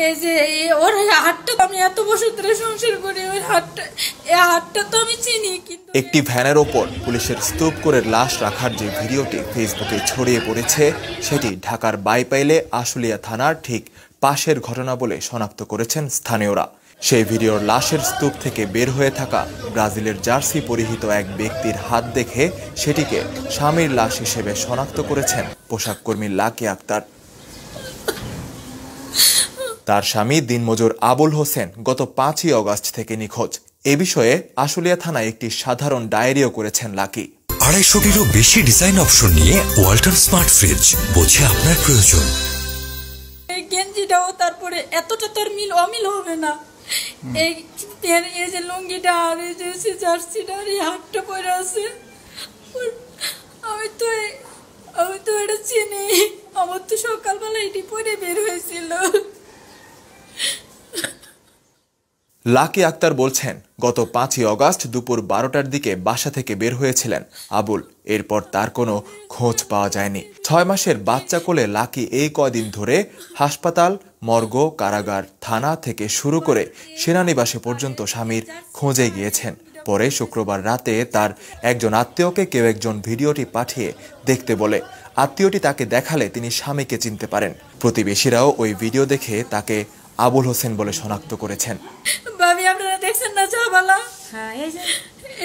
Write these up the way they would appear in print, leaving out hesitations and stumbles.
এই যে ওর হাতটা আমি এত বছর ধরে সংসার করি, ওই হাতটা এই হাতটা তো আমি চিনি। কিন্তু একটি ভ্যানের ওপর পুলিশের স্তূপ করে লাশ রাখার যে ভিডিওটি ফেসবুকে ছড়িয়ে পড়েছে সেটি ঢাকার বাইপাইলে আশুলিয়া থানার ঠিক পাশের ঘটনা বলে শনাক্ত করেছেন স্থানীয়রা। সেই ভিডিওর লাশের স্তূপ থেকে বের হয়ে থাকা ব্রাজিলের জার্সি পরিহিত এক ব্যক্তির হাত দেখে সেটিকে স্বামীর লাশ হিসেবে শনাক্ত করেছেন পোশাক কর্মী লাকি আক্তার। তার স্বামী দিনমজুর আবুল হোসেন গত 5ই অগস্ট থেকে নিখোঁজ। এ বিষয়ে আশুলিয়া থানায় একটি সাধারণ ডায়েরিও করেছেন লাকি। 250-টিরও বেশি ডিজাইন অপশন নিয়ে ওয়ালটন স্মার্ট ফ্রিজ, বোঝে আপনার প্রয়োজন। এই গেঞ্জিটাও তারপরে এতটা তার অমিল হবে না। এই যে লুঙ্গিটা আর এই যে জার্সিটা আর এই হাতটা পরে আছে, আমি তো এটা চিনি। আমার তো সকালবেলা এটি পরে বের হয়েছিল। লাকি আক্তার বলছেন, গত 5ই অগস্ট দুপুর 12টার দিকে বাসা থেকে বের হয়েছিলেন আবুল। এরপর তার কোনো খোঁজ পাওয়া যায়নি। 6 মাসের বাচ্চা কোলে লাকি এই কয়দিন ধরে হাসপাতাল, মর্গ, কারাগার, থানা থেকে শুরু করে সেনানিবাসে পর্যন্ত স্বামীর খোঁজে গিয়েছেন। পরে শুক্রবার রাতে তার একজন আত্মীয়কে কেউ একজন ভিডিওটি পাঠিয়ে দেখতে বলে। আত্মীয়টি তাকে দেখালে তিনি স্বামীকে চিনতে পারেন। প্রতিবেশীরাও ওই ভিডিও দেখে তাকে আবুল হোসেন বলে শনাক্ত করেছেন। ভাবি আপনারা দেখছেন না জাবালা? হ্যাঁ,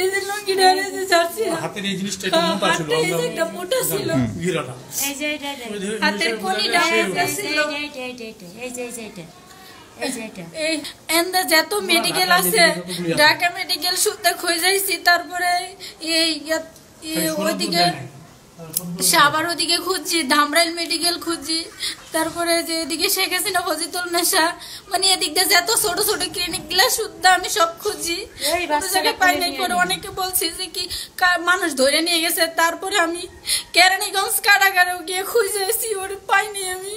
এই যে লুঙ্গিটা আর এই যে জার্সি, হাতের এই জিনিসটা একটু মোটা ছিল, একটা মোটা ছিল, গিরাটা এই যে হাতের কোনিটা মোটা ছিল। এই এন্ডা যত মেডিকেল আছে, ঢাকা মেডিকেল সুদ্ধা খোঁজ যাইছি। তারপরে এই ওইদিকে সাবার ওদিকে খুঁজছি, ধামরাইল মেডিকেল খুঁজছি। তারপরে যে এদিকে শেখ হাসিনা ফজিতুল নেশা, মানে এদিক দিয়ে যত ছোট ছোট ক্লিনিক গুলা শুদ্ধ আমি সব খুঁজি, পাই নাই। পরে অনেকে বলছি যে কি মানুষ ধরে নিয়ে গেছে। তারপরে আমি কেরানীগঞ্জ কারাগারেও গিয়ে খুঁজেছি, ওর পাইনি আমি।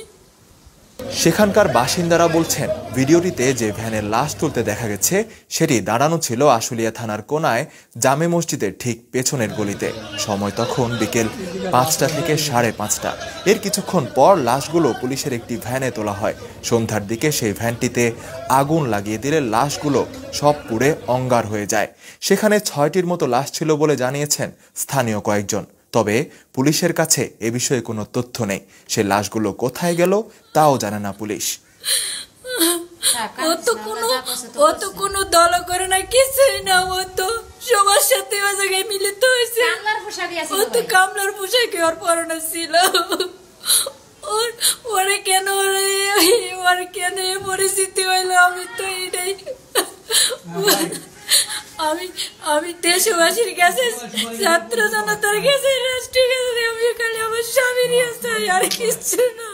সেখানকার বাসিন্দারা বলছেন, ভিডিওটিতে যে ভ্যানের লাশ তুলতে দেখা গেছে সেটি দাঁড়ানো ছিল আশুলিয়া থানার কোনায় জামে মসজিদের ঠিক পেছনের গলিতে। সময় তখন বিকেল 5টা থেকে 5:30। এর কিছুক্ষণ পর লাশগুলো পুলিশের একটি ভ্যানে তোলা হয়। সন্ধ্যার দিকে সেই ভ্যানটিতে আগুন লাগিয়ে দিলে লাশগুলো সব পুড়ে অঙ্গার হয়ে যায়। সেখানে 6টির মতো লাশ ছিল বলে জানিয়েছেন স্থানীয় কয়েকজন। তবে পুলিশের কাছে এ বিষয়ে কোনো তথ্য নেই। সে লাশগুলো কোথায় গেল তাও জানে না পুলিশ। ও তো কোনো দল করে না, কিছুই না। ও তো সবার সাথে ওই জায়গায় মিলিত হয়েছে। ও তো কামলার পোশাকে ওর পরনে ছিল। ওরে কেন ওর কেন পরিস্থিতি হইলো আমি তো এটাই। আমি দেশবাসীর কাছে, ছাত্র জনতার কাছে, রাষ্ট্রের কাছে আমি খালি আমার স্বামীর আর কিছু না।